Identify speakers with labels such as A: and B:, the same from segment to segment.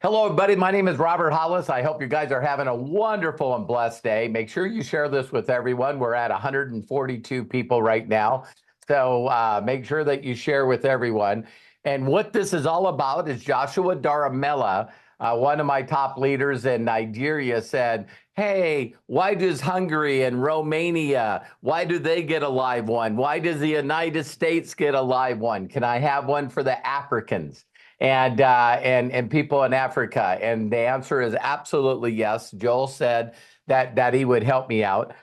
A: Hello, everybody. My name is Robert Hollis. I hope you guys are having a wonderful and blessed day. Make sure you share this with everyone. We're at 142 people right now. So make sure that you share with everyone. And what this is all about is Joshua Daramella, one of my top leaders in Nigeria, said, hey, why does Hungary and Romania, why do they get a live one? Why does the United States get a live one? Can I have one for the Africans? And people in Africa? And the answer is absolutely yes. Joel said that he would help me out.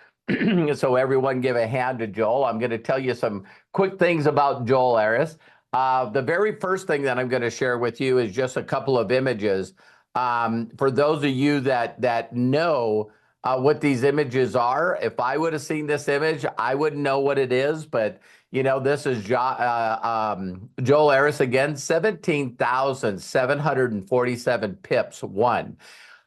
A: So everyone give a hand to Joel. I'm going to tell you some quick things about Joel Arias. The very first thing that I'm going to share with you is just a couple of images. For those of you that know what these images are, if I would have seen this image, I wouldn't know what it is, but you know, this is Joel Arias again, 17,747 pips won.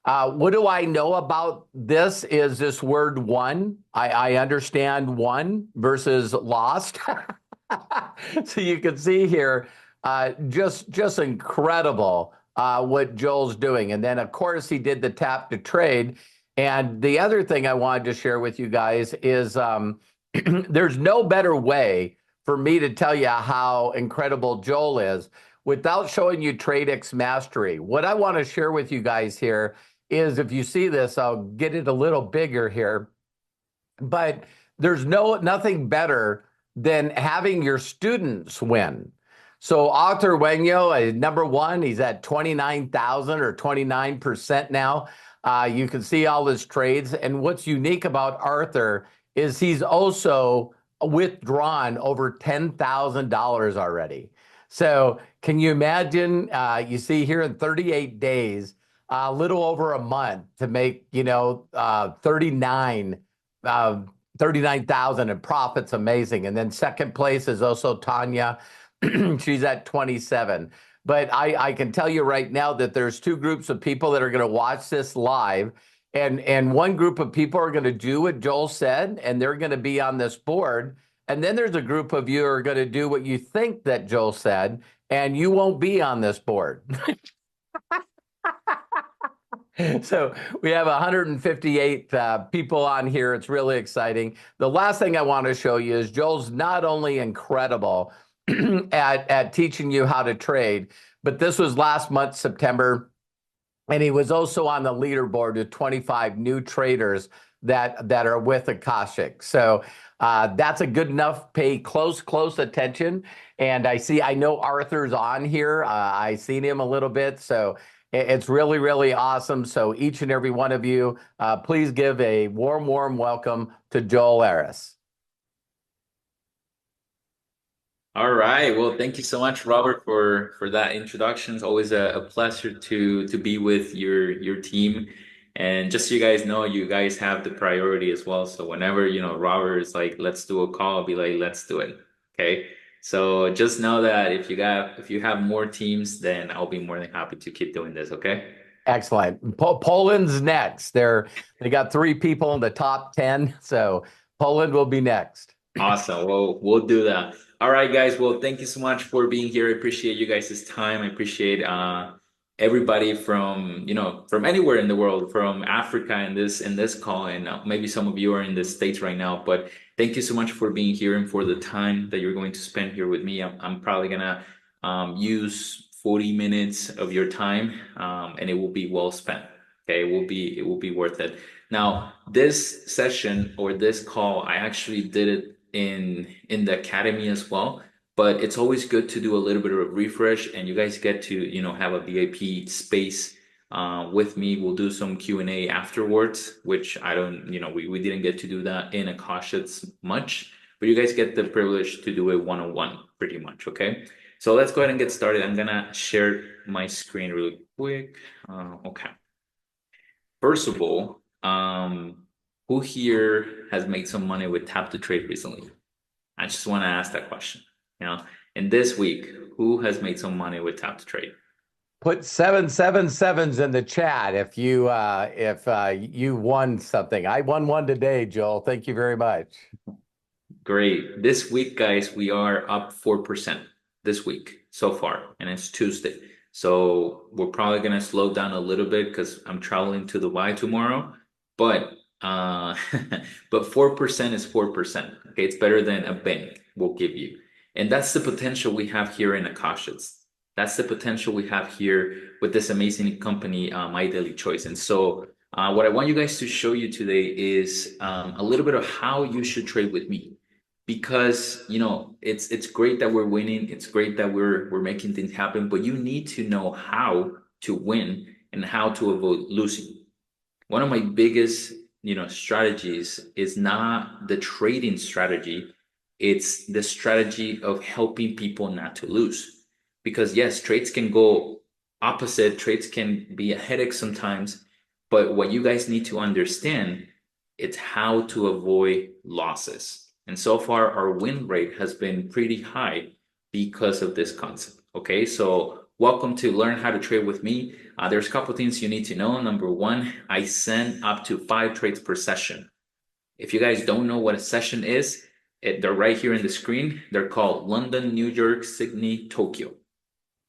A: What do I know about this is this word won. I understand won versus lost. So you can see here, just incredible what Joel's doing. And then, of course, he did the tap to trade. And the other thing I wanted to share with you guys is there's no better way for me to tell you how incredible Joel is without showing you TradeX Mastery. What I want to share with you guys here is, if you see this, I'll get it a little bigger here, but there's nothing better than having your students win. So Arthur Wenyo is number one. He's at 29,000 or 29% now. You can see all his trades. And what's unique about Arthur is he's also withdrawn over $10,000 already. So can you imagine, you see here in 38 days, a little over a month to make, 39,000 in profits, amazing. And then second place is also Tanya. She's at 27. But I can tell you right now that there's two groups of people that are going to watch this live. And one group of people are going to do what Joel said, and they're going to be on this board. And then there's a group of you who are going to do what you think that Joel said, and you won't be on this board. So we have 158 people on here. It's really exciting. The last thing I want to show you is Joel's not only incredible at teaching you how to trade, but this was last month, September. And he was also on the leaderboard with 25 new traders that are with AkashX. So that's a good enough. Pay close attention. And I know Arthur's on here. I seen him a little bit. So it's really, really awesome. So each and every one of you, please give a warm welcome to Joel Arias.
B: All right. Well, thank you so much, Robert, for that introduction. It's always a pleasure to be with your team. And just so you guys know, you guys have the priority as well. So whenever, Robert is like, let's do a call, I'll be like, let's do it. Okay. So just know that if you have more teams, then I'll be more than happy to keep doing this. Okay.
A: Excellent. Poland's next. They got 3 people in the top 10. So Poland will be next.
B: Awesome. Well, we'll do that. All right, guys. Well, thank you so much for being here. I appreciate you guys' time. I appreciate everybody from from anywhere in the world, from Africa in this call, and maybe some of you are in the States right now. But thank you so much for being here and for the time that you're going to spend here with me. I'm probably gonna use 40 minutes of your time, and it will be well spent. Okay, it will be worth it. Now, this session or this call, I actually did it in the academy as well, but it's always good to do a little bit of a refresh, and you guys get to have a VIP space with me. We'll do some Q&A afterwards, which I don't we didn't get to do that in AkashX much, but you guys get the privilege to do it one-on-one pretty much. Okay, so let's go ahead and get started. I'm gonna share my screen really quick. Okay, first of all, who here has made some money with tap to trade recently? I just want to ask that question. In this week, who has made some money with tap to trade?
A: Put 777s in the chat if you won something. I won one today, Joel. Thank you very much.
B: Great. This week, guys, we are up 4% this week so far, and it's Tuesday. So we're probably gonna slow down a little bit because I'm traveling to Dubai tomorrow. But but 4% is 4%. Okay, it's better than a bank will give you. And that's the potential we have here in AkashX. That's the potential we have here with this amazing company, My Daily Choice. And so what I want you guys to show you today is a little bit of how you should trade with me. Because it's great that we're winning, it's great that we're making things happen, but you need to know how to win and how to avoid losing. One of my biggest strategies is not the trading strategy, it's the strategy of helping people not to lose. Because yes, trades can go opposite, trades can be a headache sometimes, but what you guys need to understand, it's how to avoid losses. And so far, our win rate has been pretty high because of this concept. Okay, so welcome to Learn How to Trade with me. There's a couple things you need to know. Number one, I send up to 5 trades per session. If you guys don't know what a session is, they're right here in the screen. They're called London, New York, Sydney, Tokyo.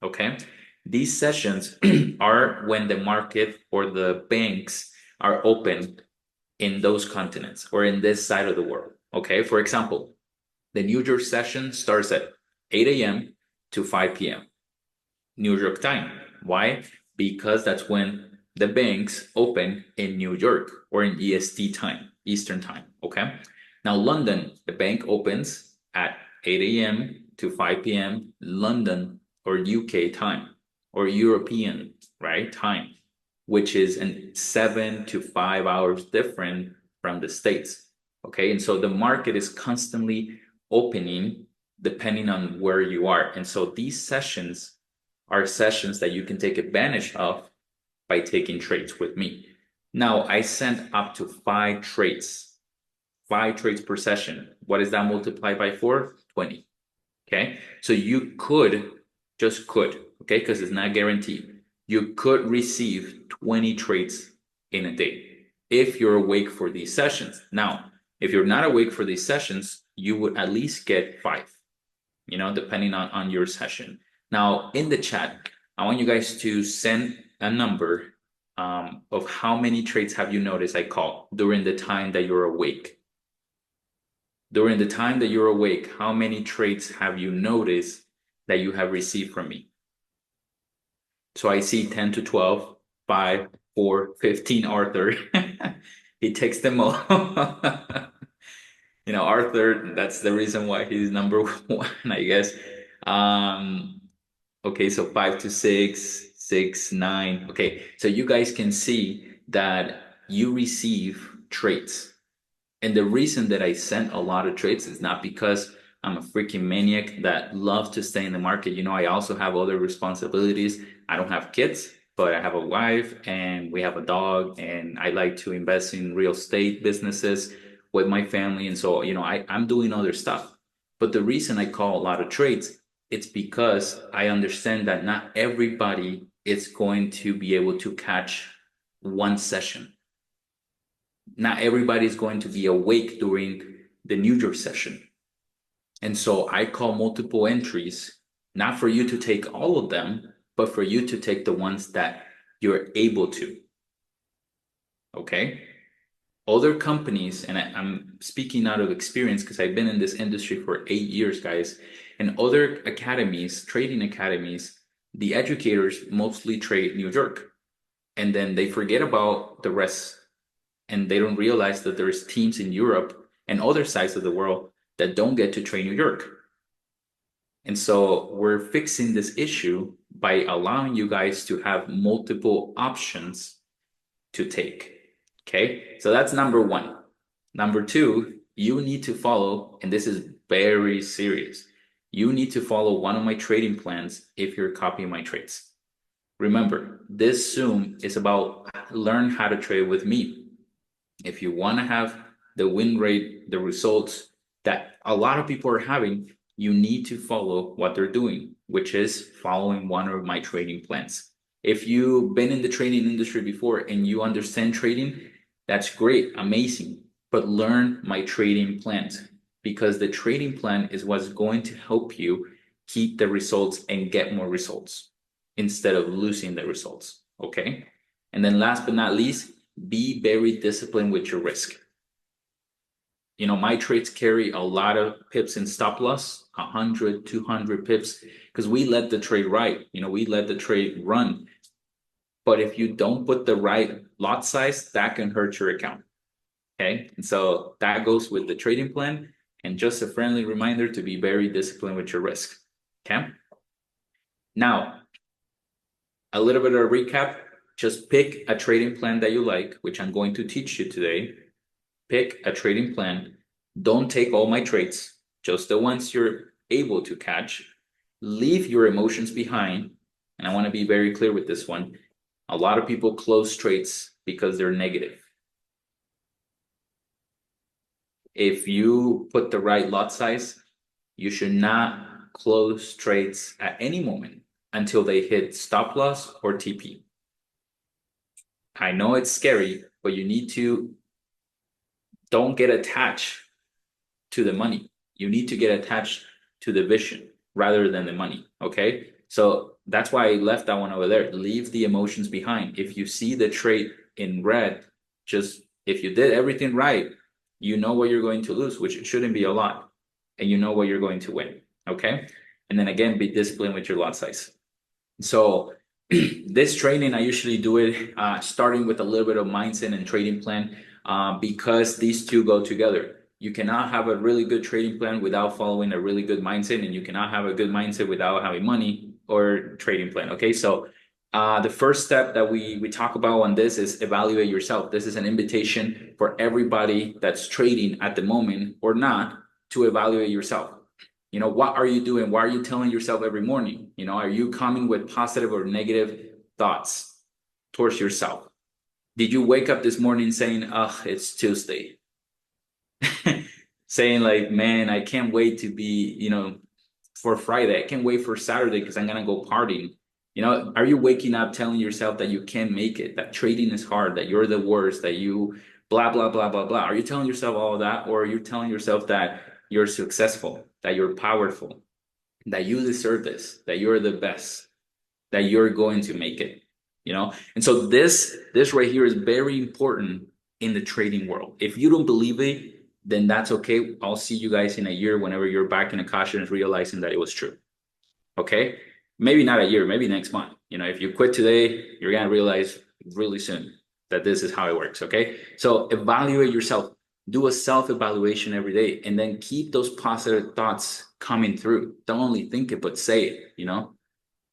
B: Okay, these sessions are when the market or the banks are open in those continents or in this side of the world. Okay, for example, the New York session starts at 8 a.m. to 5 p.m. New York time. Why? Because that's when the banks open in New York or in EST time, Eastern time. Okay. Now, London, the bank opens at 8 a.m. to 5 p.m. London or UK time or European, right? Time, which is in 7 to 5 hours different from the States. Okay. And so the market is constantly opening depending on where you are. And so these sessions are sessions that you can take advantage of by taking trades with me. Now, I send up to 5 trades per session. What is that multiplied by 4? 20. Okay. So you could, okay, because it's not guaranteed. You could receive 20 trades in a day if you're awake for these sessions. Now, if you're not awake for these sessions, you would at least get 5, depending on your session. Now, in the chat, I want you guys to send a number of how many trades have you noticed I call during the time that you're awake. During the time that you're awake, how many trades have you noticed that you have received from me? So I see 10 to 12, 5, 4, 15, Arthur. He takes them all. Arthur, that's the reason why he's number 1, I guess. Okay, so 5 to 6, 6, 9. Okay, so you guys can see that you receive trades. And the reason that I sent a lot of trades is not because I'm a freaking maniac that loves to stay in the market. I also have other responsibilities. I don't have kids, but I have a wife and we have a dog, and I like to invest in real estate businesses with my family. And so, I'm doing other stuff. But the reason I call a lot of trades, it's because I understand that not everybody is going to be able to catch one session. Not everybody is going to be awake during the New York session. And so I call multiple entries, not for you to take all of them, but for you to take the ones that you're able to. Okay? Other companies, and I'm speaking out of experience because I've been in this industry for 8 years, guys, and other academies, trading academies, the educators mostly trade New York. And then they forget about the rest, and they don't realize that there's teams in Europe and other sides of the world that don't get to trade New York. And so we're fixing this issue by allowing you guys to have multiple options to take. Okay, so that's number 1. Number 2, you need to follow, and this is very serious, you need to follow one of my trading plans if you're copying my trades. Remember, this Zoom is about learn how to trade with me. If you want to have the win rate, the results that a lot of people are having, you need to follow what they're doing, which is following one of my trading plans. If you've been in the trading industry before and you understand trading, that's great, amazing. But learn my trading plans, because the trading plan is what's going to help you keep the results and get more results. instead of losing the results. Okay. And then last but not least, be very disciplined with your risk. You know, my trades carry a lot of pips in stop loss, 100, 200 pips, because we let the trade ride. You know, we let the trade run. But if you don't put the right lot size, that can hurt your account. Okay. And so that goes with the trading plan. And just a friendly reminder to be very disciplined with your risk. Okay. Now, a little bit of a recap. Just pick a trading plan that you like, which I'm going to teach you today. Pick a trading plan. Don't take all my trades, just the ones you're able to catch. Leave your emotions behind. And I want to be very clear with this one. A lot of people close trades because they're negative. If you put the right lot size, you should not close trades at any moment until they hit stop loss or TP. I know it's scary, but you need to don't get attached to the money. You need to get attached to the vision rather than the money. Okay. So that's why I left that one over there. Leave the emotions behind. If you see the trade in red, just if you did everything right, you know what you're going to lose, which shouldn't be a lot. And you know what you're going to win. Okay. And then again, be disciplined with your lot size. So this training, I usually do it starting with a little bit of mindset and trading plan because these two go together. You cannot have a really good trading plan without following a really good mindset, and you cannot have a good mindset without having money or trading plan. Okay, so the first step that we talk about on this is evaluate yourself. This is an invitation for everybody that's trading at the moment or not to evaluate yourself. You know, what are you doing? Why are you telling yourself every morning? You know, are you coming with positive or negative thoughts towards yourself? Did you wake up this morning saying, oh, it's Tuesday? Saying like, man, I can't wait to be, you know, for Friday. I can't wait for Saturday because I'm going to go partying. You know, are you waking up telling yourself that you can't make it, that trading is hard, that you're the worst, that you blah, blah, blah, blah, blah? Are you telling yourself all of that? Or are you telling yourself that you're successful, that you're powerful, that you deserve this, that you're the best, that you're going to make it, you know? And so this right here is very important in the trading world. If you don't believe it, then that's okay. I'll see you guys in a year whenever you're back in AkashX realizing that it was true. Okay? Maybe not a year, maybe next month. You know, if you quit today, you're going to realize really soon that this is how it works. Okay? So evaluate yourself. Do a self-evaluation every day and then keep those positive thoughts coming through. Don't only think it, but say it, you know?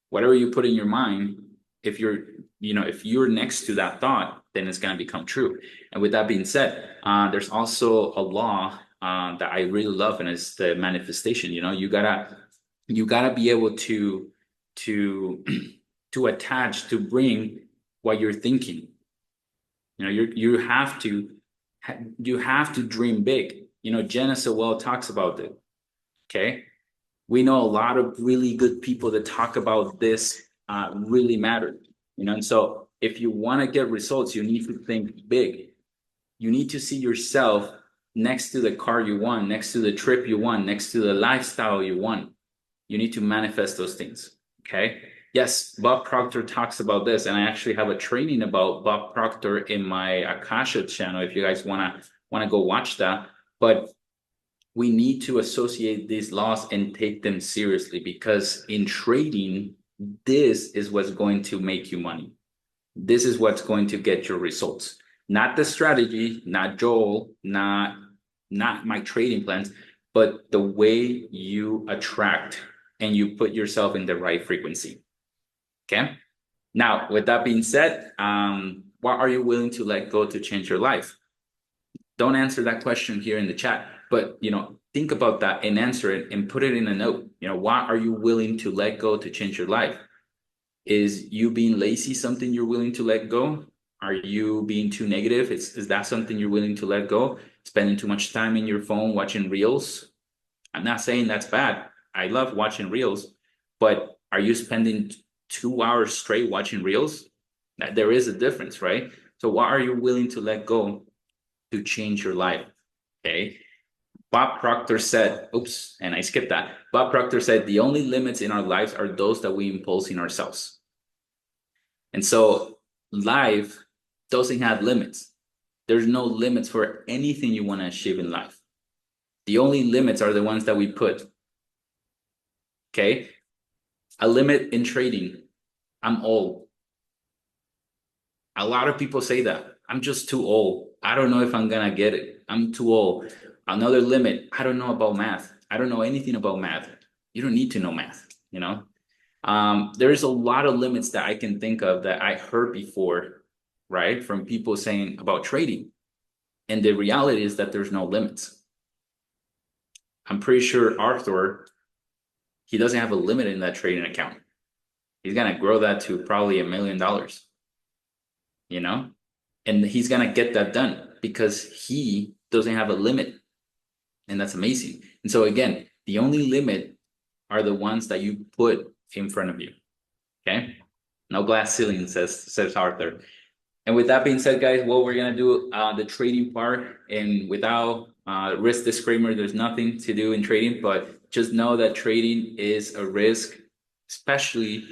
B: Whatever you put in your mind, if you're next to that thought, then it's going to become true. And with that being said, there's also a law that I really love, and it's the manifestation. You know, you gotta be able to attach, to bring what you're thinking. You know, you have to dream big. You know, Jenna so well talks about it. Okay. We know a lot of really good people that talk about this really matter, you know. And so if you want to get results, you need to think big. You need to see yourself next to the car you want, next to the trip you want, next to the lifestyle you want. You need to manifest those things. Okay. Yes, Bob Proctor talks about this, and I actually have a training about Bob Proctor in my AkashX channel if you guys wanna go watch that. But we need to associate these laws and take them seriously, because in trading, this is what's going to make you money. This is what's going to get your results. Not the strategy, not Joel, not my trading plans, but the way you attract and you put yourself in the right frequency. Okay. Now, with that being said, what are you willing to let go to change your life? Don't answer that question here in the chat, but, you know, think about that and answer it and put it in a note. You know, what are you willing to let go to change your life? Is you being lazy something you're willing to let go? Are you being too negative? Is that something you're willing to let go? Spending too much time in your phone watching reels? I'm not saying that's bad. I love watching reels, but are you spending 2 hours straight watching reels? There is a difference, right? So what are you willing to let go to change your life? Okay. Bob Proctor said, oops, and I skipped that. Bob Proctor said, the only limits in our lives are those that we impose in ourselves. And so life doesn't have limits. There's no limits for anything you want to achieve in life. The only limits are the ones that we put. Okay? A limit in trading. I'm old. A lot of people say that. I'm just too old. I don't know if I'm gonna get it. I'm too old. Another limit. I don't know about math. I don't know anything about math. You don't need to know math, you know? There's a lot of limits that I can think of that I heard before, right? From people saying about trading. And the reality is that there's no limits. I'm pretty sure Arthur, he doesn't have a limit in that trading account. He's gonna grow that to probably $1 million, you know? And he's gonna get that done because he doesn't have a limit. And that's amazing. And so again, the only limit are the ones that you put in front of you. Okay? No glass ceiling, says Arthur. And with that being said, guys, what we're gonna do the trading part, and without risk disclaimer, there's nothing to do in trading, but just know that trading is a risk, especially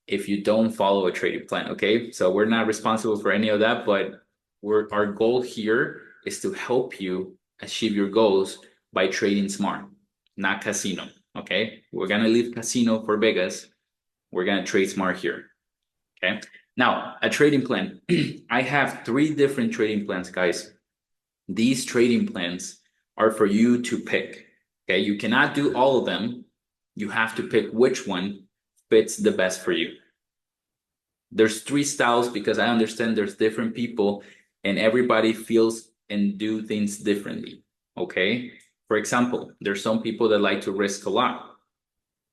B: if you don't follow a trading plan. Okay, so we're not responsible for any of that, but our goal here is to help you achieve your goals by trading smart, not casino. Okay, we're gonna leave casino for Vegas. We're gonna trade smart here. Okay. Now, a trading plan. I have 3 different trading plans, guys. These trading plans are for you to pick. Okay. You cannot do all of them. You have to pick which one fits the best for you. There's 3 styles because I understand there's different people and everybody feels and do things differently. Okay. For example, there's some people that like to risk a lot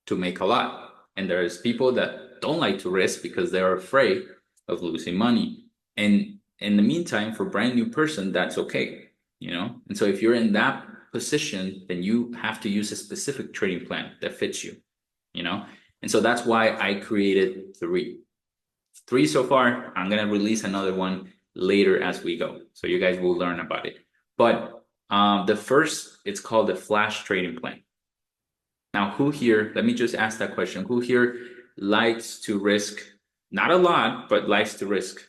B: to make a lot. And there's people that don't like to risk because they're afraid of losing money. And in the meantime, for a brand new person, that's okay, you know? And so if you're in that position, then you have to use a specific trading plan that fits you, you know? And so that's why I created 3. 3 so far. I'm gonna release another one later as we go. So you guys will learn about it. But the first, it's called the flash trading plan. Now, who here, let me just ask that question. Who here likes to risk, not a lot, but likes to risk,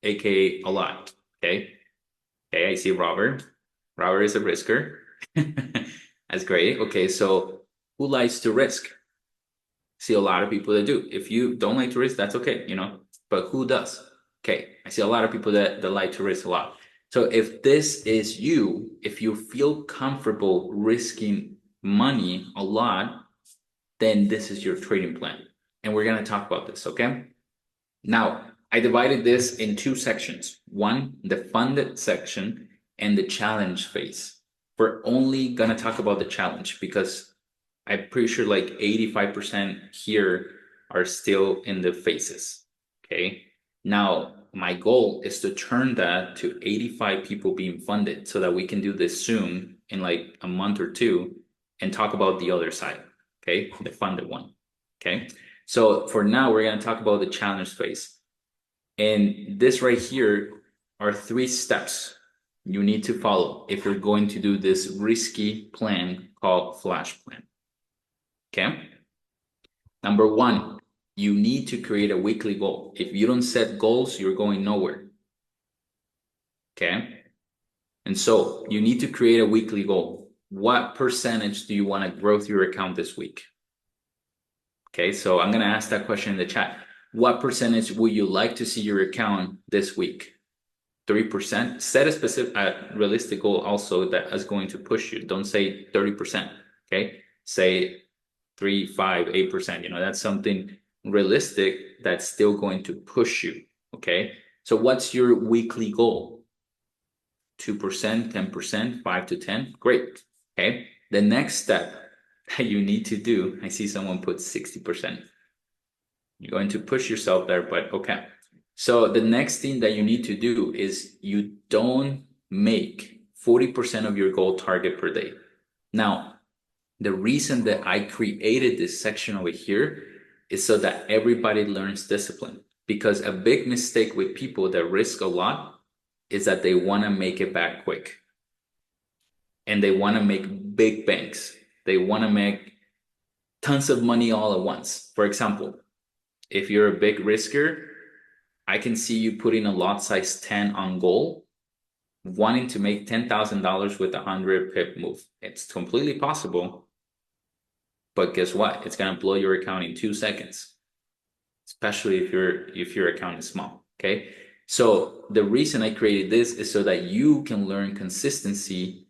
B: AKA a lot, okay? Okay, I see Robert. Robert is a risker. That's great. Okay, so who likes to risk? See a lot of people that do. If you don't like to risk, that's okay, you know, but who does? Okay, I see a lot of people that like to risk a lot. So if this is you, if you feel comfortable risking money a lot, then this is your trading plan. And we're going to talk about this, okay? Now, I divided this in 2 sections. One, the funded section and the challenge phase. We're only going to talk about the challenge because I'm pretty sure like 85% here are still in the phases, okay? Now, my goal is to turn that to 85 people being funded so that we can do this soon in like a month or 2 and talk about the other side, okay? The funded one, okay? So for now, we're going to talk about the challenge phase. And this right here are 3 steps you need to follow if you're going to do this risky plan called flash plan. Okay. Number 1, you need to create a weekly goal. If you don't set goals, you're going nowhere. Okay. And so you need to create a weekly goal. What percentage do you want to grow through your account this week? Okay. So I'm going to ask that question in the chat. What percentage would you like to see your account this week? 3%. Set a specific, realistic goal also that is going to push you. Don't say 30%. Okay. Say 3, 5, 8%. You know, that's something realistic that's still going to push you. Okay. So what's your weekly goal? 2%, 10%, 5 to 10. Great. Okay. The next step that you need to do, I see someone put 60%. You're going to push yourself there, but okay. So the next thing that you need to do is you don't make 40% of your goal target per day. Now, the reason that I created this section over here is so that everybody learns discipline. Because a big mistake with people that risk a lot is that they want to make it back quick. And they want to make big banks. They want to make tons of money all at once. For example, if you're a big risker, I can see you putting a lot size 10 on goal, wanting to make $10,000 with a 100 pip move. It's completely possible, but guess what? It's gonna blow your account in 2 seconds, especially if your account is small. Okay. So the reason I created this is so that you can learn consistency,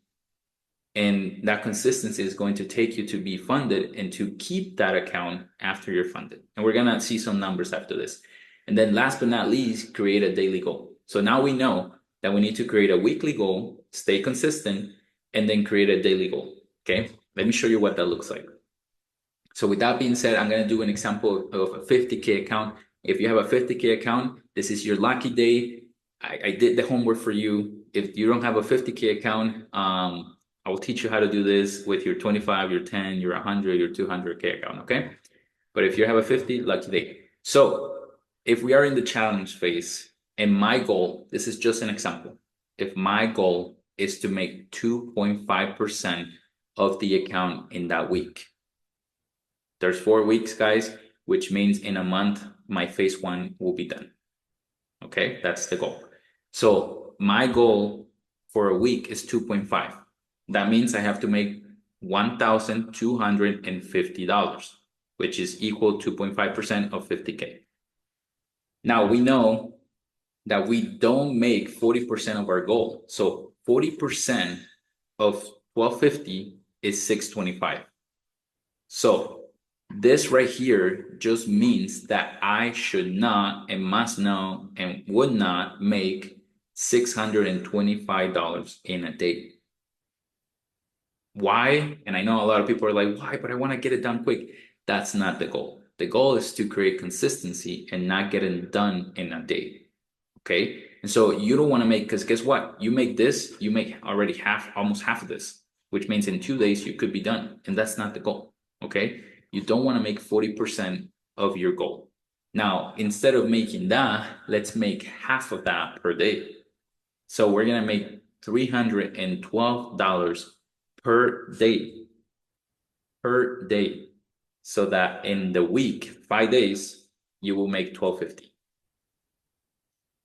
B: and that consistency is going to take you to be funded and to keep that account after you're funded. And we're gonna see some numbers after this. And then last but not least, create a daily goal. So now we know that we need to create a weekly goal, stay consistent, and then create a daily goal. Okay, let me show you what that looks like. So with that being said, I'm gonna do an example of a 50K account. If you have a 50K account, this is your lucky day. I did the homework for you. If you don't have a 50K account, I will teach you how to do this with your 25, your 10, your 100, your 200K account, okay? But if you have a 50, lucky day. So if we are in the challenge phase, and my goal, this is just an example. If my goal is to make 2.5% of the account in that week, there's 4 weeks, guys, which means in a month, my phase 1 will be done. Okay, that's the goal. So my goal for a week is 2.5. That means I have to make $1,250, which is equal to 2.5% of 50K. Now we know that we don't make 40% of our goal. So 40% of 1250 is 625. So this right here just means that I should not and must know and would not make $625 in a day. Why? And I know a lot of people are like, why? But I want to get it done quick. That's not the goal. The goal is to create consistency and not get it done in a day. Okay. And so you don't want to make, because guess what? You make this, you make already almost half of this, which means in 2 days you could be done. And that's not the goal. Okay. You don't want to make 40% of your goal. Now, instead of making that, let's make half of that per day. So we're going to make $312 per day, so that in the week, 5 days, you will make $1,250.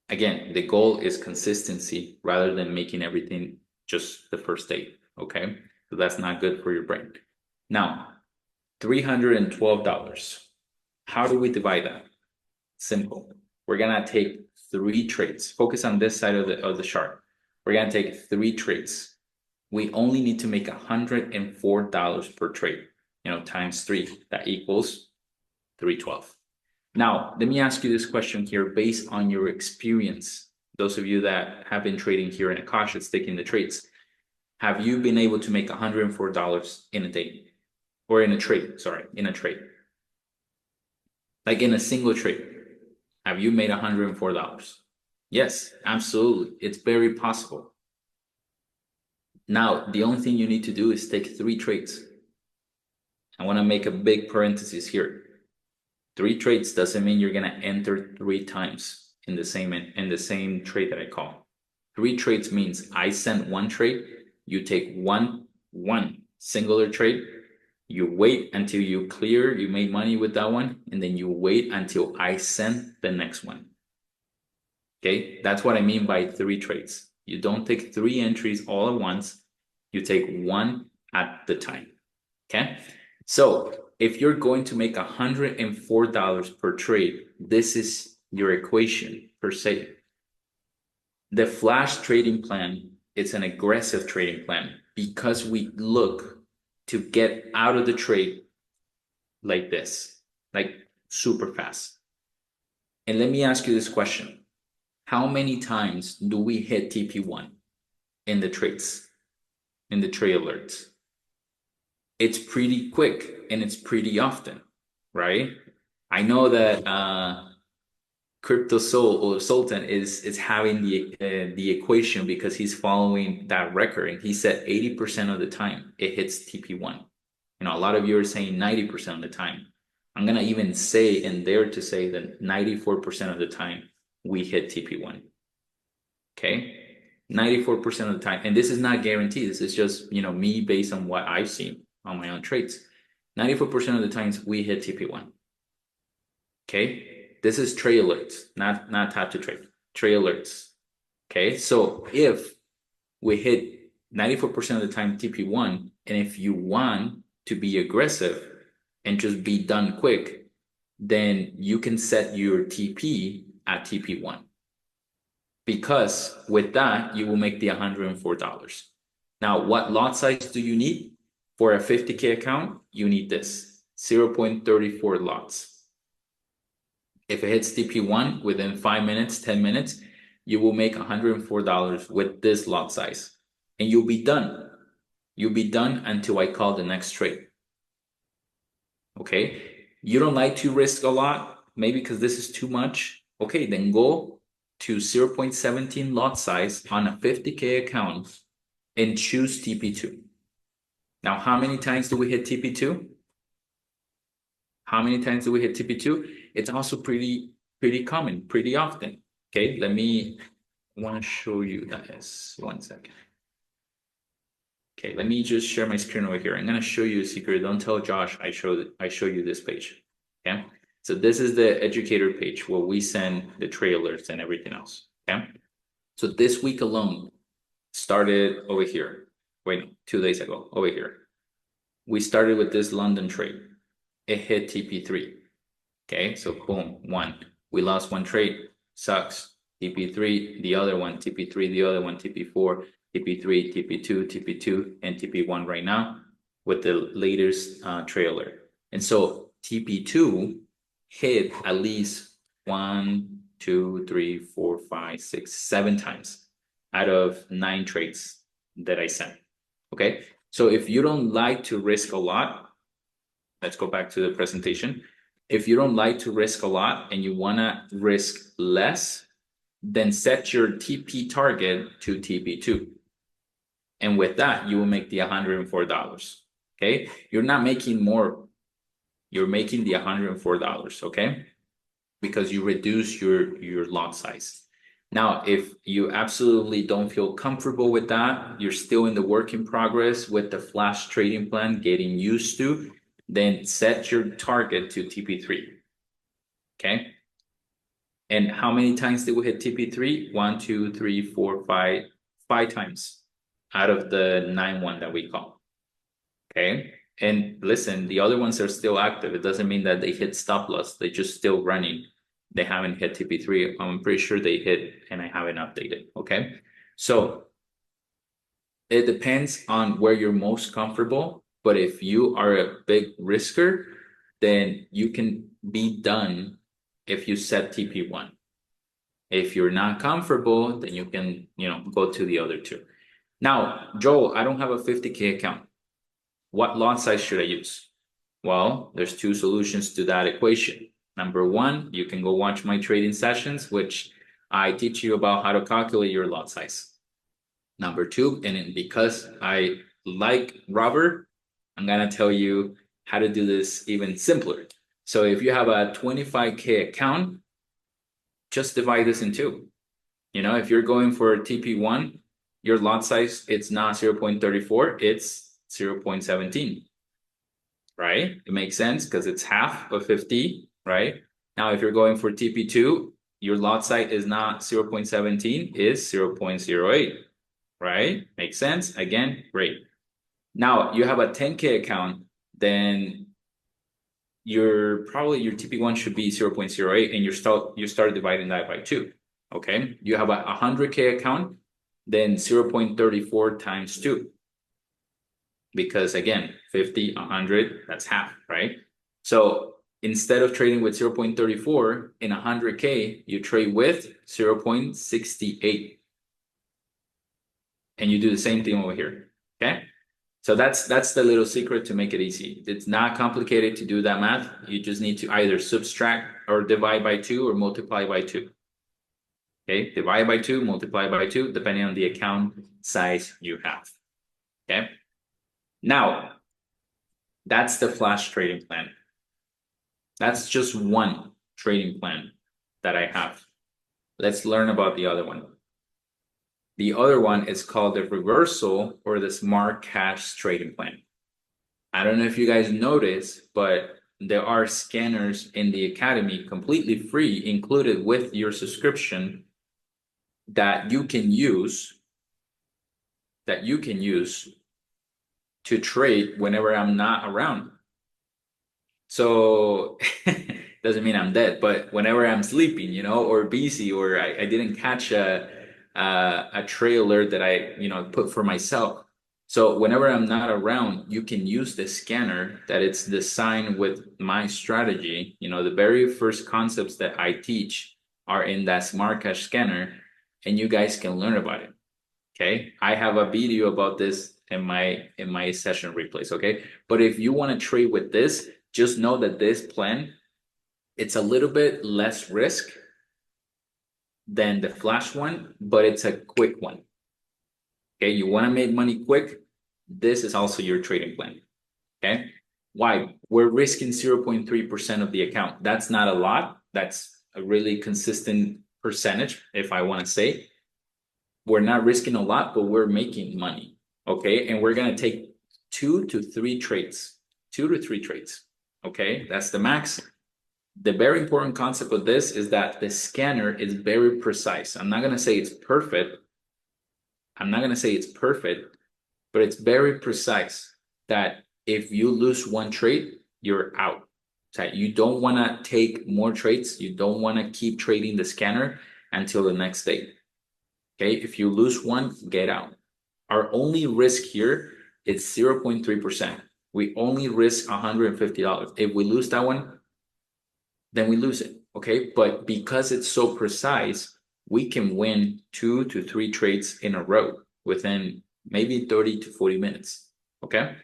B: Again, the goal is consistency rather than making everything just the first day. Okay, so that's not good for your brain. Now, $312. How do we divide that? Simple. We're gonna take 3 trades. Focus on this side of the chart. We're gonna take 3 trades. We only need to make $104 per trade, times 3, that equals 312. Now, let me ask you this question here based on your experience. Those of you that have been trading here in AkashX, taking the trades, have you been able to make $104 in a day? Or in a trade, sorry, in a trade. Like in a single trade, have you made $104? Yes, absolutely. It's very possible. Now, the only thing you need to do is take 3 trades. I want to make a big parenthesis here. 3 trades doesn't mean you're going to enter 3 times in the same trade that I call. 3 trades means I send 1 trade, you take one singular trade, you wait until you clear, you made money with that one, and then you wait until I send the next one. Okay, that's what I mean by 3 trades. You don't take 3 entries all at once. You take 1 at the time. Okay, so if you're going to make $104 per trade, this is your equation per se. The flash trading plan, it's an aggressive trading plan because we look to get out of the trade like this, like super fast. And let me ask you this question. How many times do we hit TP1 in the trades, in the trade alerts? It's pretty quick and it's pretty often, right? I know that Crypto Sultan is having the equation because he's following that record, and he said 80% of the time it hits TP1. A lot of you are saying 90% of the time. I'm gonna even say and dare to say that 94% of the time we hit TP1. Okay, 94% of the time, and this is not guaranteed. This is just me based on what I've seen on my own trades. 94% of the times we hit TP1. Okay, This is trade alerts, not tap to trade, trade alerts. Okay, so if we hit 94% of the time TP1, and if you want to be aggressive and just be done quick, then you can set your TP at TP1. Because with that, you will make the $104. Now, what lot size do you need? For a 50K account, you need this, 0.34 lots. If it hits TP1 within 5 minutes, 10 minutes, you will make $104 with this lot size. And you'll be done. You'll be done until I call the next trade. Okay? You don't like to risk a lot, maybe because this is too much. Okay, then go to 0.17 lot size on a 50K account and choose TP2. Now, how many times do we hit TP2? How many times do we hit TP2? It's also pretty common, pretty often. Okay, I want to show you this. 1 second. Okay, let me just share my screen over here. I'm going to show you a secret. Don't tell Josh I show you this page. Okay, so this is the educator page where we send the trailers and everything else. Okay, so this week alone started over here. Wait, no, 2 days ago, over here. We started with this London trade. It hit TP3. Okay, so boom, 1. We lost 1 trade. Sucks. TP3, the other one, TP3, the other one, TP4, TP3, TP2, TP2, and TP1 right now with the latest trailer. And so TP2 hit at least 1, 2, 3, 4, 5, 6, 7 times out of 9 trades that I sent. Okay, so if you don't like to risk a lot, let's go back to the presentation. If you don't like to risk a lot and you want to risk less, then set your TP target to TP2. And with that, you will make the $104. Okay, you're not making more, you're making the $104. Okay, because you reduce your lot size. Now, if you absolutely don't feel comfortable with that, you're still in the work in progress with the flash trading plan, getting used to, then set your target to TP3. Okay. And how many times did we hit TP3? 1, 2, 3, 4, 5, 5 times out of the 9-1 that we call. Okay. And listen, the other ones are still active. It doesn't mean that they hit stop loss. They're just still running. They haven't hit TP3. I'm pretty sure they hit and I haven't updated. Okay. So it depends on where you're most comfortable. But if you are a big risker, then you can be done if you set TP1. If you're not comfortable, then you can, go to the other 2. Now, Joel, I don't have a 50K account. What lot size should I use? Well, there's 2 solutions to that equation. Number 1, you can go watch my trading sessions, which I teach you about how to calculate your lot size. Number 2, and because I like Robert, I'm going to tell you how to do this even simpler. So if you have a 25K account, just divide this in 2. If you're going for TP1, your lot size, it's not 0.34, it's 0.17, right? It makes sense because it's half of 50, right? Now, if you're going for TP2, your lot size is not 0.17, it's 0.08, right? Makes sense? Again, great. Now, you have a 10K account, then your TP1 should be 0.08, and you start dividing that by 2. Okay, you have a 100K account, then 0.34 times 2, because again, 50, 100, that's half, right? So instead of trading with 0.34 in 100K, you trade with 0.68, and you do the same thing over here. Okay. So that's the little secret to make it easy. It's not complicated to do that math. You just need to either subtract or divide by 2 or multiply by 2. Okay, divide by 2, multiply by 2, depending on the account size you have. Okay. Now, that's the flash trading plan. That's just one trading plan that I have. Let's learn about the other one. The other one is called the reversal or the smart cash trading plan. I don't know if you guys noticed, but there are scanners in the academy completely free, included with your subscription, that you can use to trade whenever I'm not around. So doesn't mean I'm dead, but whenever I'm sleeping, you know, or busy, or I didn't catch a trailer that I, you know, put for myself. So whenever I'm not around, you can use the scanner that it's designed with my strategy. You know, the very first concepts that I teach are in that Smart Cash scanner, and you guys can learn about it. Okay, I have a video about this in my session replays. Okay, but if you want to trade with this, just know that this plan, it's a little bit less risk than the flash one, but it's a quick one. Okay, you want to make money quick, this is also your trading plan. Okay, why? We're risking 0.3% of the account. That's not a lot. That's a really consistent percentage, if I want to say. We're not risking a lot, but we're making money. Okay, and we're going to take 2 to 3 trades. 2 to 3 trades. Okay, that's the max. The very important concept of this is that the scanner is very precise. I'm not going to say it's perfect. But it's very precise that if you lose one trade, you're out. So you don't want to take more trades. You don't want to keep trading the scanner until the next day. Okay, if you lose one, get out. Our only risk here is 0.3%. We only risk $150. If we lose that one, then we lose it. Okay, but because it's so precise, we can win 2 to 3 trades in a row within maybe 30 to 40 minutes. Okay,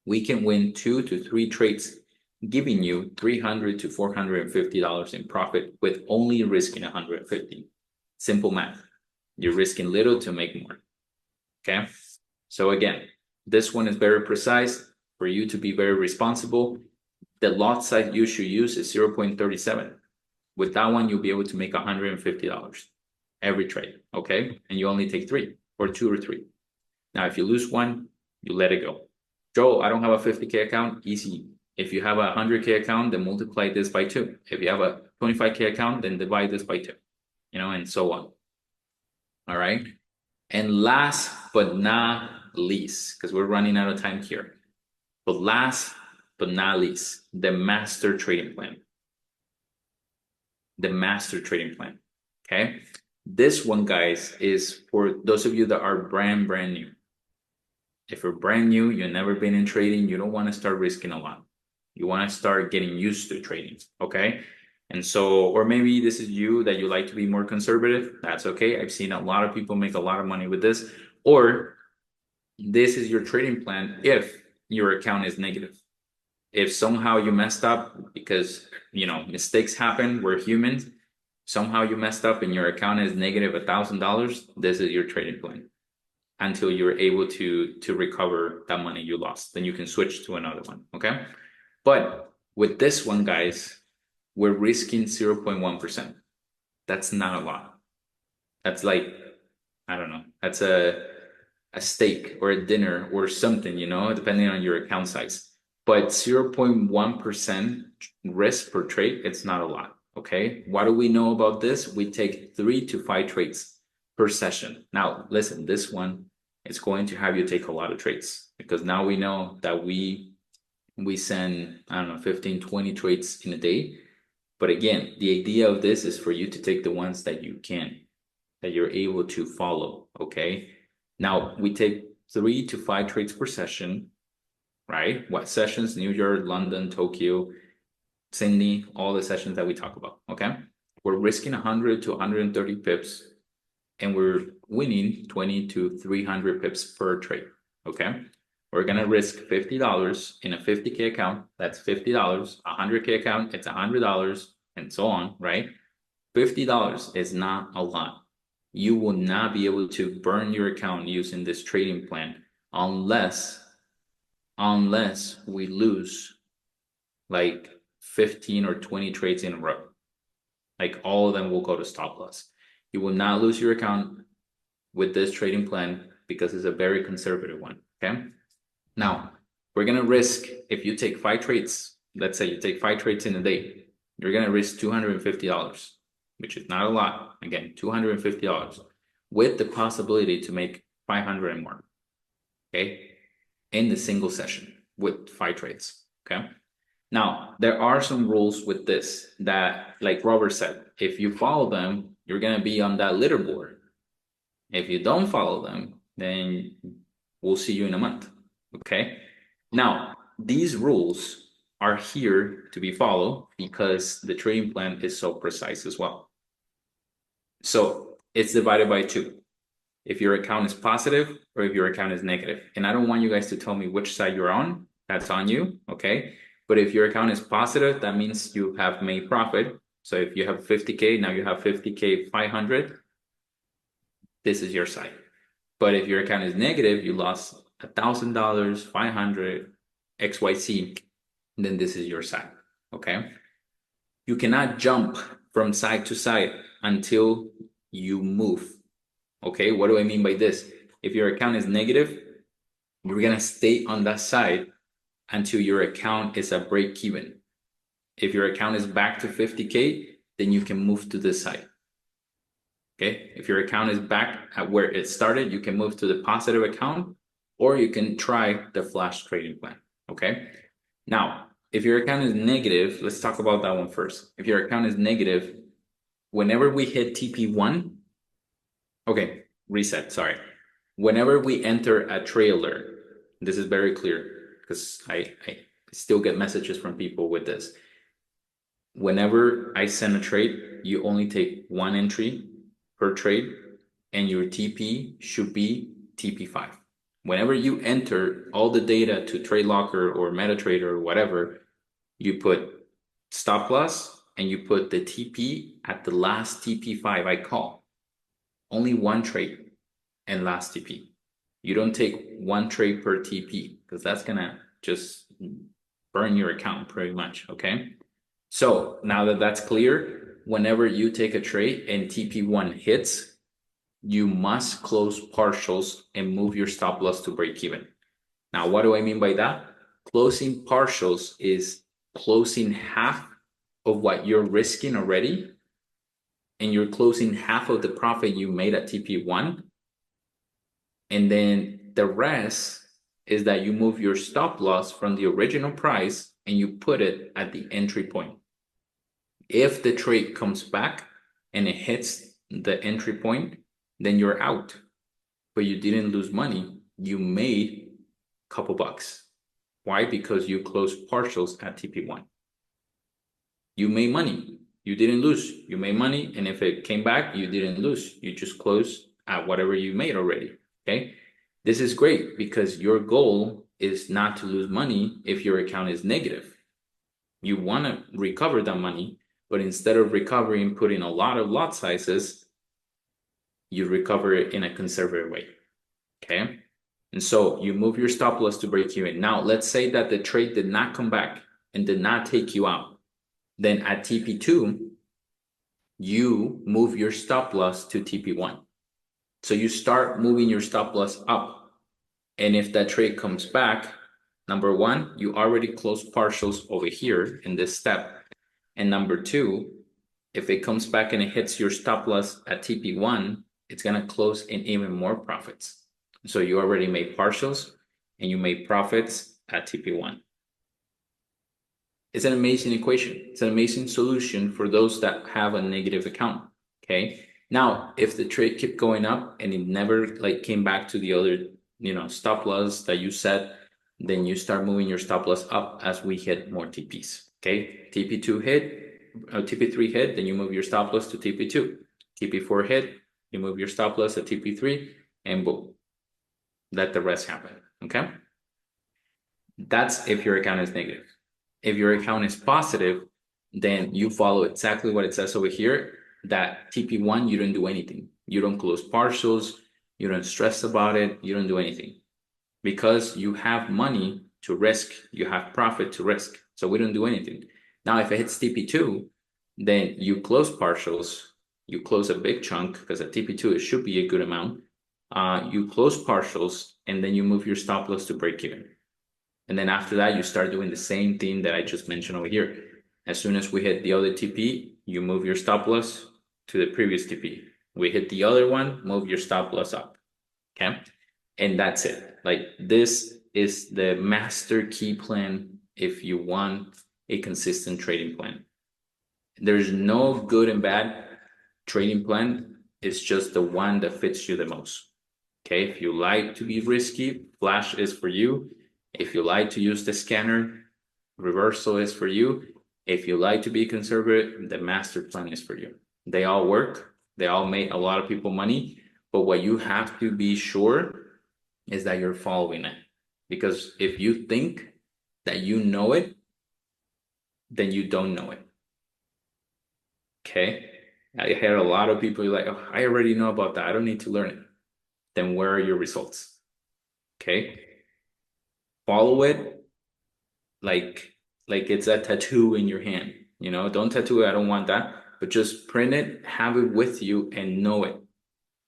B: we can win 2 to 3 trades, giving you $300 to $450 in profit with only risking 150. Simple math. You're risking little to make more. Okay, so again, this one is very precise for you to be very responsible. The lot size you should use is 0.37. With that one, you'll be able to make $150 every trade. Okay, and you only take 3 or 2 or 3. Now, if you lose one, you let it go. Joe, I don't have a 50K account. Easy. If you have a 100K account, then multiply this by 2. If you have a 25K account, then divide this by 2, you know, and so on. All right. And last but not least, because we're running out of time here, but last but not least, the master trading plan. The master trading plan. Okay. This one, guys, is for those of you that are brand new. If you're brand new, you've never been in trading, you don't want to start risking a lot. You want to start getting used to trading. Okay. And so, or maybe this is you that you like to be more conservative. That's okay. I've seen a lot of people make a lot of money with this. Or this is your trading plan if your account is negative. If somehow you messed up because, you know, mistakes happen, we're humans. Somehow you messed up and your account is negative $1,000, this is your trading plan until you're able to recover that money you lost. Then you can switch to another one. Okay. But with this one, guys, we're risking 0.1%. That's not a lot. That's like, I don't know, that's a steak or a dinner or something, you know, depending on your account size. But 0.1% risk per trade, it's not a lot. Okay. What do we know about this? We take 3 to 5 trades per session. Now, listen, this one is going to have you take a lot of trades because now we know that we send, I don't know, 15, 20 trades in a day. But again, the idea of this is for you to take the ones that you can, that you're able to follow. Okay. Now we take 3 to 5 trades per session, right? What sessions? New York, London, Tokyo, Sydney, all the sessions that we talk about. Okay. We're risking 100 to 130 pips and we're winning 20 to 300 pips per trade. Okay. We're going to risk $50 in a 50K account. That's $50. 100K account, it's $100 and so on, right? $50 is not a lot. You will not be able to burn your account using this trading plan unless we lose like 15 or 20 trades in a row. Like all of them will go to stop loss. You will not lose your account with this trading plan because it's a very conservative one. Okay. Now we're going to risk, if you take 5 trades let's say you take 5 trades in a day, you're going to risk $250, which is not a lot. Again, $250 with the possibility to make 500 and more, okay, in the single session with 5 trades, okay? Now, there are some rules with this that, like Robert said, if you follow them, you're going to be on that leaderboard. If you don't follow them, then we'll see you in a month, okay? Now, these rules are here to be followed because the trading plan is so precise as well. So it's divided by 2. If your account is positive or if your account is negative. And I don't want you guys to tell me which side you're on. That's on you, okay? But if your account is positive, that means you have made profit. So if you have 50K, now you have 50K 500. This is your side. But if your account is negative, you lost $1,000, 500, XYZ, then this is your side, okay? You cannot jump from side to side until you move, okay? What do I mean by this? If your account is negative, you're gonna stay on that side until your account is at break even. If your account is back to 50K, then you can move to this side. Okay, if your account is back at where it started, you can move to the positive account, or you can try the flash trading plan. Okay, now if your account is negative, let's talk about that one first. If your account is negative, whenever we hit TP1, okay, reset, sorry. Whenever we enter a trailer, this is very clear because I still get messages from people with this. Whenever I send a trade, you only take 1 entry per trade, and your TP should be TP5. Whenever you enter all the data to TradeLocker or MetaTrader or whatever, you put stop loss and you put the TP at the last TP5 I call. Only 1 trade and last TP. You don't take 1 trade per TP because that's gonna just burn your account pretty much, okay? So now that that's clear, whenever you take a trade and TP1 hits, you must close partials and move your stop loss to break even. Now, what do I mean by that? Closing partials is closing half of what you're risking already, and you're closing half of the profit you made at TP1. And then the rest is that you move your stop loss from the original price and you put it at the entry point. If the trade comes back and it hits the entry point, then you're out. But you didn't lose money. You made a couple bucks. Why? Because you closed partials at TP1. You made money. You didn't lose. You made money. And if it came back, you didn't lose. You just closed at whatever you made already. Okay. This is great because your goal is not to lose money if your account is negative. You want to recover that money. But instead of recovering and putting a lot of lot sizes, you recover it in a conservative way, okay? And so you move your stop loss to break even. Now, let's say that the trade did not come back and did not take you out. Then at TP2, you move your stop loss to TP1. So you start moving your stop loss up. And if that trade comes back, number 1, you already closed partials over here in this step. And number 2, if it comes back and it hits your stop loss at TP1, it's going to close in even more profits. So you already made partials and you made profits at TP1. It's an amazing equation. It's an amazing solution for those that have a negative account, okay? Now, if the trade kept going up and it never came back to the other, stop loss that you set, then you start moving your stop loss up as we hit more TPs. Okay, TP2 hit, TP3 hit, then you move your stop loss to TP2. TP4 hit, you move your stop loss to TP3, and boom, let the rest happen, okay? That's if your account is negative. If your account is positive, then you follow exactly what it says over here, that TP1, you don't do anything. You don't close partials, you don't stress about it, you don't do anything. Because you have money to risk, you have profit to risk. So we don't do anything. Now, if it hits TP2, then you close partials, you close a big chunk because at TP2, it should be a good amount. You close partials and then you move your stop loss to break even. And then after that, you start doing the same thing that I just mentioned over here. As soon as we hit the other TP, you move your stop loss to the previous TP. We hit the other one, move your stop loss up. Okay. And that's it. Like this is the master key plan if you want a consistent trading plan. There's no good and bad trading plan. It's just the one that fits you the most. Okay. If you like to be risky, Flash is for you. If you like to use the scanner, reversal is for you. If you like to be conservative, the master plan is for you. They all work. They all make a lot of people money. But what you have to be sure is that you're following it. Because if you think that you know it, then you don't know it. Okay. I hear a lot of people like, oh, I already know about that. I don't need to learn it. Then where are your results? Okay. Follow it like it's a tattoo in your hand. You know, don't tattoo it. I don't want that. But just print it, have it with you, and know it.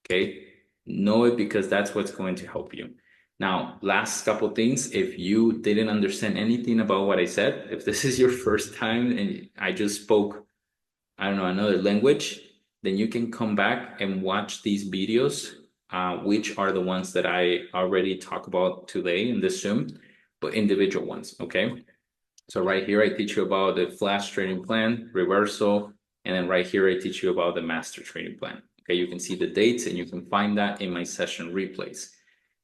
B: Okay. Know it because that's what's going to help you. Now, last couple things. If you didn't understand anything about what I said, if this is your first time and I just spoke, I don't know, another language, then you can come back and watch these videos, which are the ones that I already talk about today in this Zoom, but individual ones, okay? So right here, I teach you about the flash trading plan, reversal, and then right here, I teach you about the master trading plan. Okay, you can see the dates and you can find that in my session replays.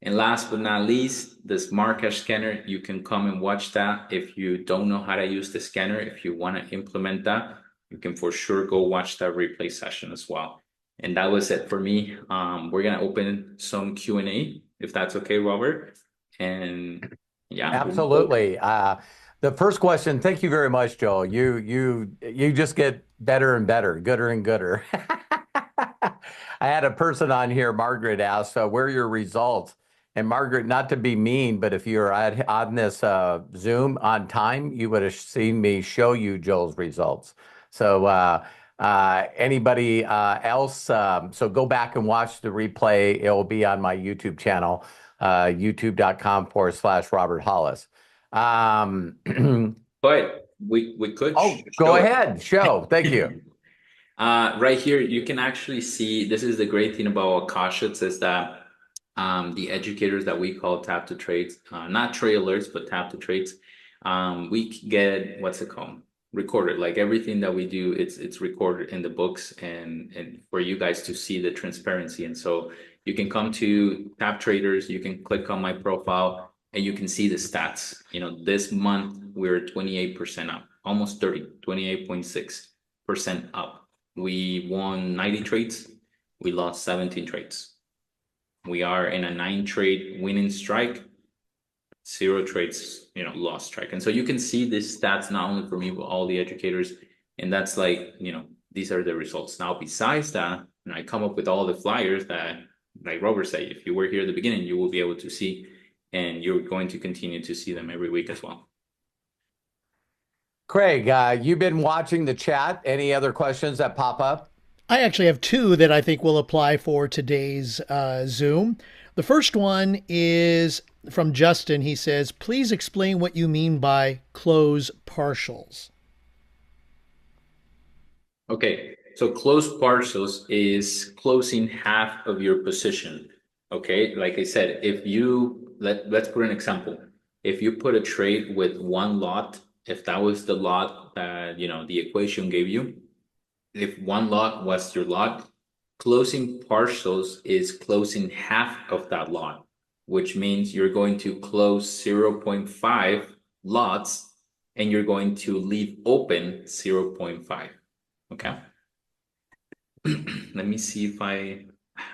B: And last but not least, the smart cash scanner, you can come and watch that. If you don't know how to use the scanner, if you want to implement that, you can for sure go watch that replay session as well. And that was it for me. We're gonna open some Q&A, if that's okay, Robert. And yeah.
A: Absolutely. The first question, thank you very much, Joel. You just get better and better, gooder and gooder. I had a person on here, Margaret, asked, where are your results? And Margaret, not to be mean, but if you're on this Zoom on time, you would have seen me show you Joel's results. So anybody else, so go back and watch the replay. It will be on my YouTube channel, youtube.com/Robert Hollis.
B: But we could
A: Go
B: show it.
A: ahead, show. Thank you.
B: Right here, you can actually see, this is the great thing about AkashX is that the educators that we call tap to trades, not trade alerts, but tap to trades, we get, what's it called? Recorded. Like everything that we do, it's recorded in the books and for you guys to see the transparency. And so you can come to Tap Traders, you can click on my profile and you can see the stats. You know, this month we're 28% up, almost 30, 28.6% up. We won 90 trades. We lost 17 trades. We are in a 9-trade winning strike, 0 trades, you know, lost strike. And so you can see these stats not only for me, but all the educators. And that's like, you know, these are the results. Now, besides that, and I come up with all the flyers that, like Robert said, if you were here at the beginning, you will be able to see, and you're going to continue to see them every week as well.
A: Craig, you've been watching the chat. Any other questions that pop up?
C: I actually have 2 that I think will apply for today's Zoom. The first one is from Justin. He says, please explain what you mean by close partials.
B: Okay, so close partials is closing half of your position. Okay, like I said, if you, let's put an example. If you put a trade with 1 lot, if that was the lot that, you know, the equation gave you, if 1 lot was your lot, closing partials is closing half of that lot, which means you're going to close 0.5 lots and you're going to leave open 0.5. Okay. Let me see if I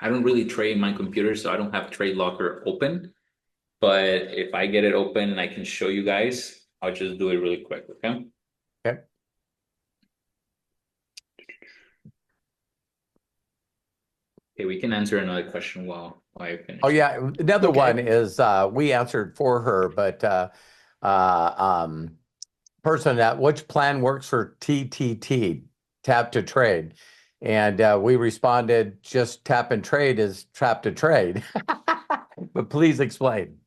B: don't really trade my computer, so I don't have Trade Locker open. But if I get it open and I can show you guys, I'll just do it really quick, okay?
A: Okay.
B: Okay, we can answer another question while I finish.
A: Oh yeah, another one is we answered for her, but person that which plan works for TTT, tap to trade, and we responded just tap and trade is tap to trade. But please explain.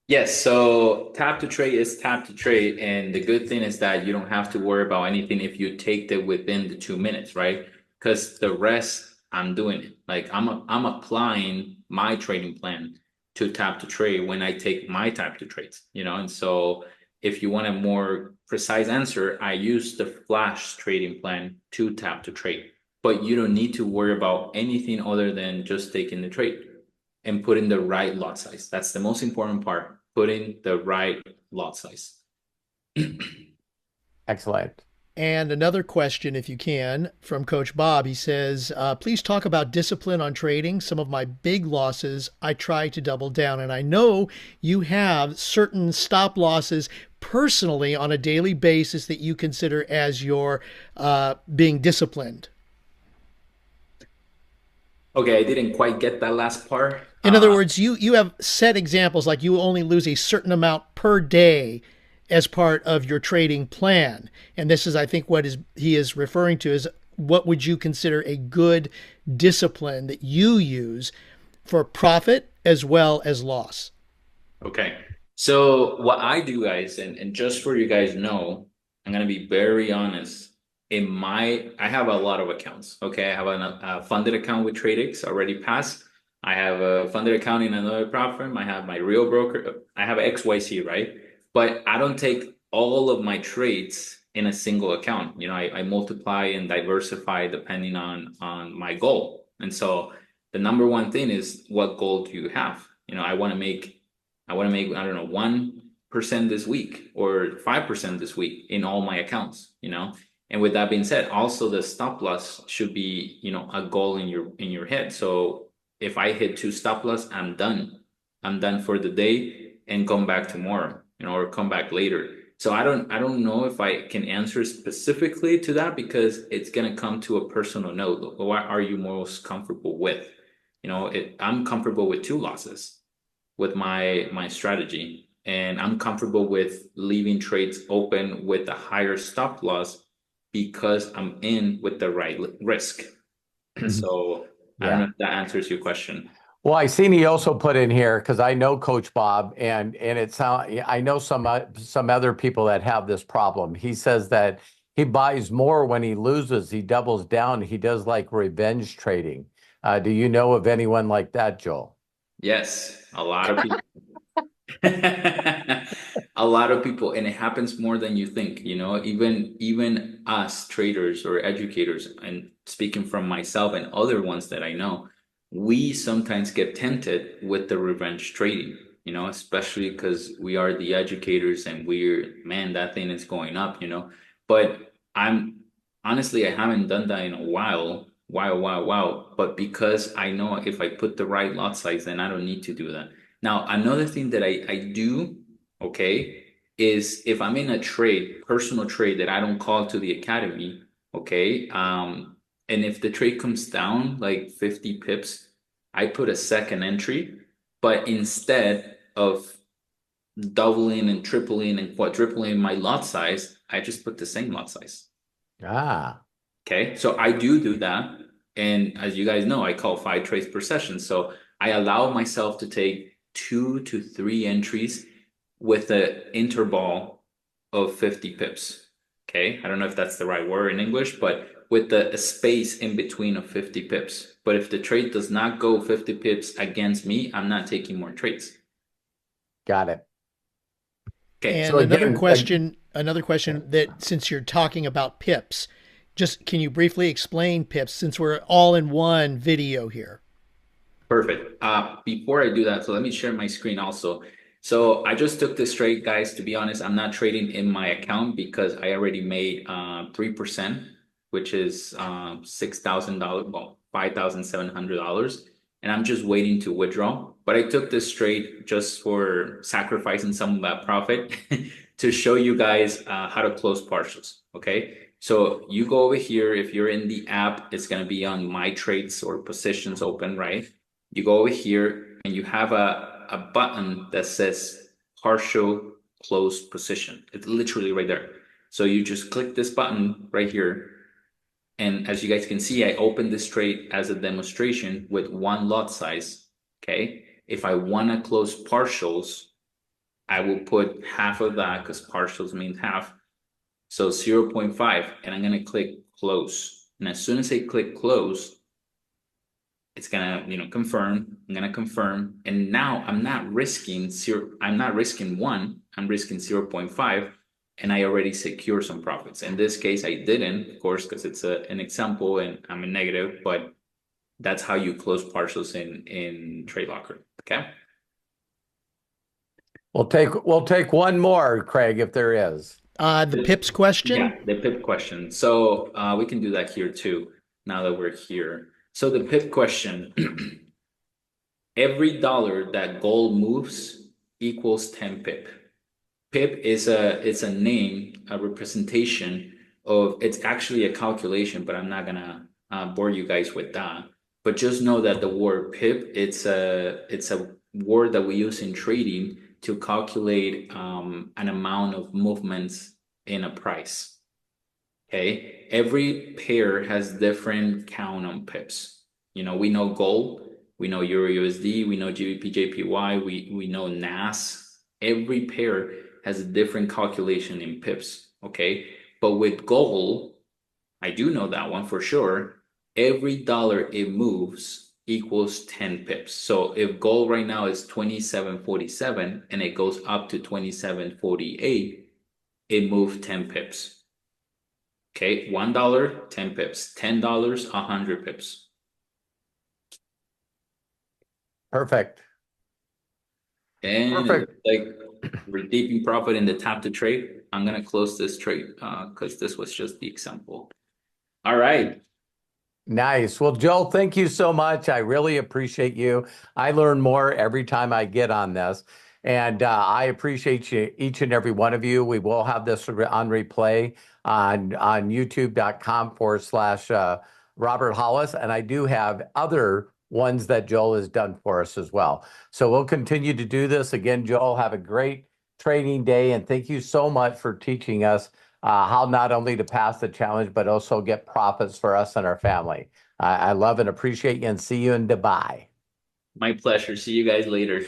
B: Yes, so tap to trade is tap to trade, and the good thing is that you don't have to worry about anything if you take it within the 2 minutes, right? Because the rest I'm doing it. Like I'm applying my trading plan to tap to trade when I take my tap to trades, and so if you want a more precise answer, I use the flash trading plan to tap to trade. But you don't need to worry about anything other than just taking the trade and put in the right lot size. That's the most important part. Put in the right lot size.
A: Excellent.
C: And another question, if you can, from Coach Bob. He says, please talk about discipline on trading. Some of my big losses, I try to double down. And I know you have certain stop losses personally on a daily basis that you consider as your being disciplined.
B: Okay, I didn't quite get that last part.
C: In other words, you have set examples like you will only lose a certain amount per day as part of your trading plan. And this is, I think, what he is referring to is what would you consider a good discipline that you use for profit as well as loss?
B: Okay. So what I do, guys, and just for you guys know, I'm gonna be very honest. I have a lot of accounts. Okay, I have a funded account with TradeX already passed. I have a funded account in another platform. I have my real broker. I have XYZ, right? But I don't take all of my trades in a single account. I multiply and diversify depending on my goal. And so the number one thing is, what goal do you have? I want to make, I don't know, 1% this week or 5% this week in all my accounts. And with that being said, also the stop loss should be, a goal in your head. So if I hit 2 stop loss, I'm done. I'm done for the day and come back tomorrow, or come back later. So I don't know if I can answer specifically to that because it's gonna come to a personal note. What are you most comfortable with? I'm comfortable with 2 losses with my strategy. And I'm comfortable with leaving trades open with a higher stop loss because I'm in with the right risk. So I don't know
A: Yeah.
B: if that answers your question.
A: Well, I seen he also put in here because I know Coach Bob, and I know some other people that have this problem. He says that he buys more when he loses. He doubles down. He does like revenge trading. Do you know of anyone like that, Joel?
B: Yes, a lot of people. A lot of people, and it happens more than you think, even us traders or educators, and speaking from myself and other ones that I know, we sometimes get tempted with the revenge trading, especially because we are the educators and man, that thing is going up. But honestly, I haven't done that in a while, but because I know if I put the right lot size, then I don't need to do that. Now, another thing that I do, okay, is if I'm in a personal trade that I don't call to the academy, okay, and if the trade comes down like 50 pips, I put a second entry, but instead of doubling and tripling and quadrupling my lot size, I just put the same lot size.
A: Ah,
B: Okay, so I do that. And as you guys know, I call 5 trades per session. So I allow myself to take 2 to 3 entries with an interval of 50 pips. Okay, I don't know if that's the right word in English, but with a space in between of 50 pips. But if the trade does not go 50 pips against me, I'm not taking more trades.
A: got it.
B: Okay,
C: And
A: So again,
C: another question that since you're talking about pips, just can you briefly explain pips since we're all in one video here?
B: perfect. Before I do that, so let me share my screen also. So I just took this trade, guys. To be honest, I'm not trading in my account because I already made 3%, which is $6,000, well, $5,700, and I'm just waiting to withdraw. But I took this trade just for sacrificing some of that profit to show you guys how to close partials. Okay. So you go over here. If you're in the app, it's gonna be on my trades or positions open, right? You go over here and you have a button that says partial close position. It's literally right there. So you just click this button right here. And as you guys can see, I opened this trade as a demonstration with one lot size. Okay. If I want to close partials, I will put half of that because partials means half. So 0.5, and I'm gonna click close. And as soon as I click close, it's gonna, confirm. I'm gonna confirm. And now I'm not risking one, I'm risking 0.5, and I already secure some profits. In this case, I didn't, of course, because it's an example and I'm a negative, but that's how you close partials in TradeLocker. Okay.
A: We'll take one more, Craig, if there is.
C: The pips question.
B: Yeah, the pip question. So we can do that here too, now that we're here. So the pip question, every dollar that gold moves equals 10 pip. Pip is it's a name, a representation of, it's actually a calculation, but I'm not gonna bore you guys with that. But just know that the word pip, it's a word that we use in trading to calculate an amount of movements in a price. Okay, every pair has different count on pips. We know gold, we know Euro USD, we know GBP JPY, we know NAS. Every pair has a different calculation in pips. Okay, but with gold, I do know that one for sure. Every dollar it moves equals 10 pips. So if gold right now is 27.47 and it goes up to 27.48, it moved 10 pips. Okay, $1, 10 pips. $10, 100 pips.
A: Perfect.
B: And
A: Perfect.
B: like we're deep in profit in the tap to trade. I'm gonna close this trade because this was just the example. All right.
A: Nice. Well, Joel, thank you so much. I really appreciate you. I learn more every time I get on this. And I appreciate you, each and every one of you. We will have this on replay on youtube.com/Robert Hollis. And I do have other ones that Joel has done for us as well. So we'll continue to do this. Again, Joel, have a great trading day. And thank you so much for teaching us how not only to pass the challenge, but also get profits for us and our family. I love and appreciate you, and see you in Dubai.
B: My pleasure. See you guys later.